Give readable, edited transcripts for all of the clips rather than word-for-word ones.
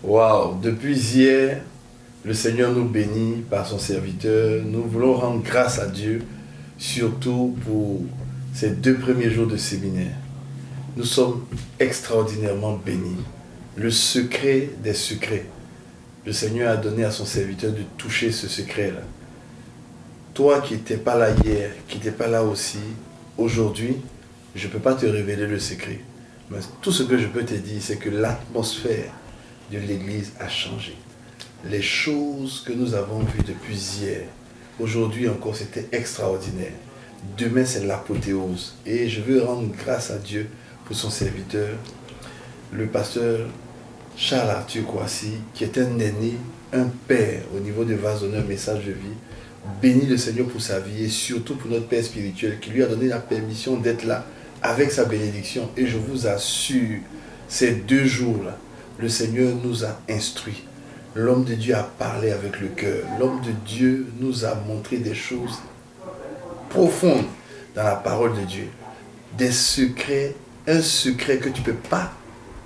Waouh, depuis hier, le Seigneur nous bénit par son serviteur. Nous voulons rendre grâce à Dieu, surtout pour ces 2 premiers jours de séminaire. Nous sommes extraordinairement bénis. Le secret des secrets. Le Seigneur a donné à son serviteur de toucher ce secret-là. Toi qui n'étais pas là hier, qui n'étais pas là aussi, aujourd'hui, je ne peux pas te révéler le secret. Mais tout ce que je peux te dire, c'est que l'atmosphère de l'église a changé. Les choses que nous avons vues depuis hier, aujourd'hui encore, c'était extraordinaire. Demain, c'est l'apothéose. Et je veux rendre grâce à Dieu pour son serviteur, le pasteur Charles Arthur Kouassi, qui est un aîné, un père au niveau de Vasonneur Message de Vie. Bénis le Seigneur pour sa vie et surtout pour notre Père spirituel qui lui a donné la permission d'être là avec sa bénédiction. Et je vous assure, ces 2 jours-là, le Seigneur nous a instruits. L'homme de Dieu a parlé avec le cœur. L'homme de Dieu nous a montré des choses profondes dans la parole de Dieu. Des secrets, un secret que tu ne peux pas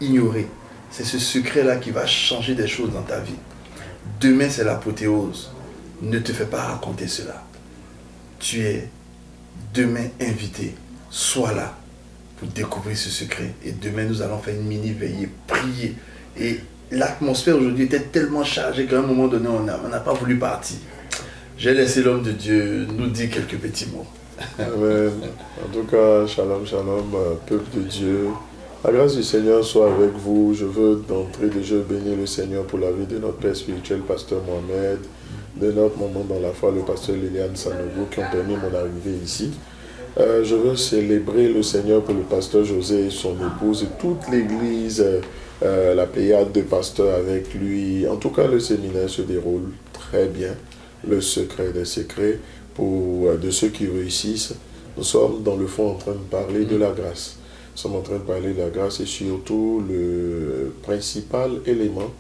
ignorer. C'est ce secret-là qui va changer des choses dans ta vie. Demain, c'est l'apothéose. Ne te fais pas raconter cela. Tu es demain invité. Sois là pour découvrir ce secret. Et demain, nous allons faire une mini-veillée, prier. Et l'atmosphère aujourd'hui était tellement chargée qu'à un moment donné, on n'a pas voulu partir. J'ai laissé l'homme de Dieu nous dire quelques petits mots. Amen. En tout cas, shalom, shalom, peuple de Dieu. La grâce du Seigneur soit avec vous. Je veux d'entrée de jeu bénir le Seigneur pour la vie de notre Père spirituel, Pasteur Mohamed, de notre maman dans la foi, le Pasteur Liliane Sanogo, qui ont permis mon arrivée ici. Je veux célébrer le Seigneur pour le Pasteur José et son épouse et toute l'église, la pléiade de pasteurs avec lui. En tout cas, le séminaire se déroule très bien. Le secret des secrets pour de ceux qui réussissent. Nous sommes dans le fond en train de parler de la grâce. Nous sommes en train de parler de la grâce et surtout le principal élément,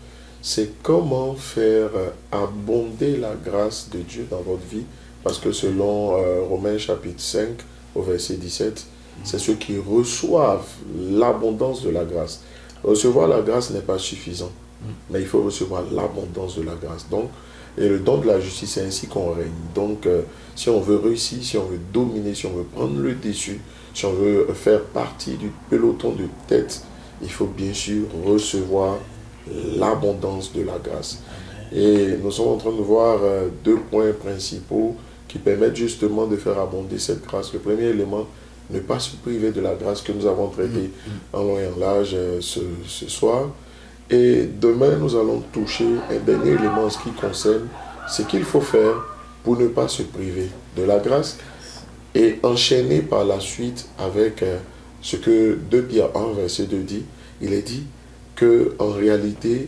c'est comment faire abonder la grâce de Dieu dans votre vie. Parce que selon Romains chapitre 5 au verset 17, c'est ceux qui reçoivent l'abondance de la grâce. Recevoir la grâce n'est pas suffisant, mais il faut recevoir l'abondance de la grâce. Donc, et le don de la justice, c'est ainsi qu'on règne. Donc, si on veut réussir, si on veut dominer, si on veut prendre le dessus, si on veut faire partie du peloton de tête, il faut bien sûr recevoir l'abondance de la grâce. Et nous sommes en train de voir 2 points principaux qui permettent justement de faire abonder cette grâce. Le premier élément, ne pas se priver de la grâce que nous avons traitée en long et en large ce soir. Et demain, nous allons toucher un dernier élément en ce qui concerne ce qu'il faut faire pour ne pas se priver de la grâce et enchaîner par la suite avec ce que 2 Pierre 1, verset 2 dit. Il est dit qu'en réalité,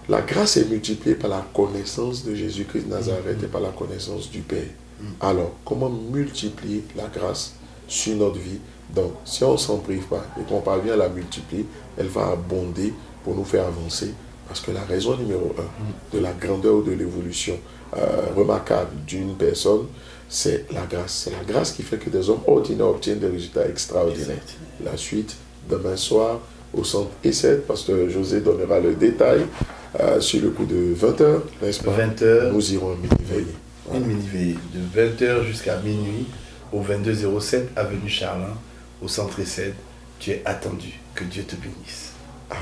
la grâce est multipliée par la connaissance de Jésus-Christ de Nazareth et par la connaissance du Père. Alors, comment multiplier la grâce sur notre vie? Donc, si on ne s'en prive pas et qu'on parvient à la multiplier, elle va abonder pour nous faire avancer. Parce que la raison numéro 1 de la grandeur ou de l'évolution remarquable d'une personne, c'est la grâce. C'est la grâce qui fait que des hommes ordinaires obtiennent des résultats extraordinaires. La suite, demain soir, au centre E7, parce que José donnera le détail sur le coup de 20h, n'est-ce pas? 20h. Nous irons mini-veiller. Voilà. Une mini-veillée de 20h jusqu'à minuit au 2207 avenue Charlin, au centre E7. Tu es attendu. Que Dieu te bénisse. Amen.